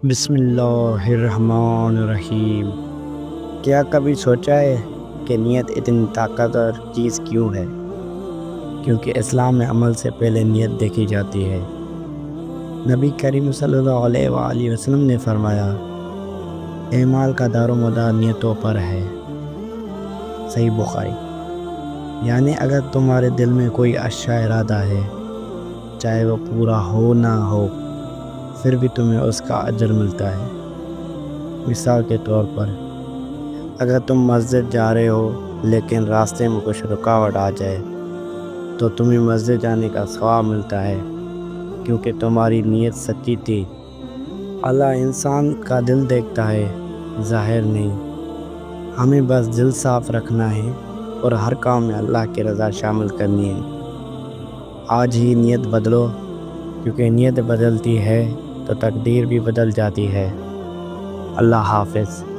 بسم اللہ الرحمن الرحیم۔ کیا کبھی سوچا ہے کہ نیت اتنی طاقتور چیز کیوں ہے؟ کیونکہ اسلام میں عمل سے پہلے نیت دیکھی جاتی ہے۔ نبی کریم صلی اللہ علیہ وآلہ وسلم نے فرمایا، اعمال کا دار و مدار نیتوں پر ہے۔ صحیح بخاری۔ یعنی اگر تمہارے دل میں کوئی اچھا ارادہ ہے، چاہے وہ پورا ہو نہ ہو، پھر بھی تمہیں اس کا اجر ملتا ہے۔ مثال کے طور پر، اگر تم مسجد جا رہے ہو لیکن راستے میں کچھ رکاوٹ آ جائے تو تمہیں مسجد جانے کا ثواب ملتا ہے، کیونکہ تمہاری نیت سچی تھی۔ اللہ انسان کا دل دیکھتا ہے، ظاہر نہیں۔ ہمیں بس دل صاف رکھنا ہے اور ہر کام میں اللہ کی رضا شامل کرنی ہے۔ آج ہی نیت بدلو، کیونکہ نیت بدلتی ہے تو تقدیر بھی بدل جاتی ہے۔ اللہ حافظ۔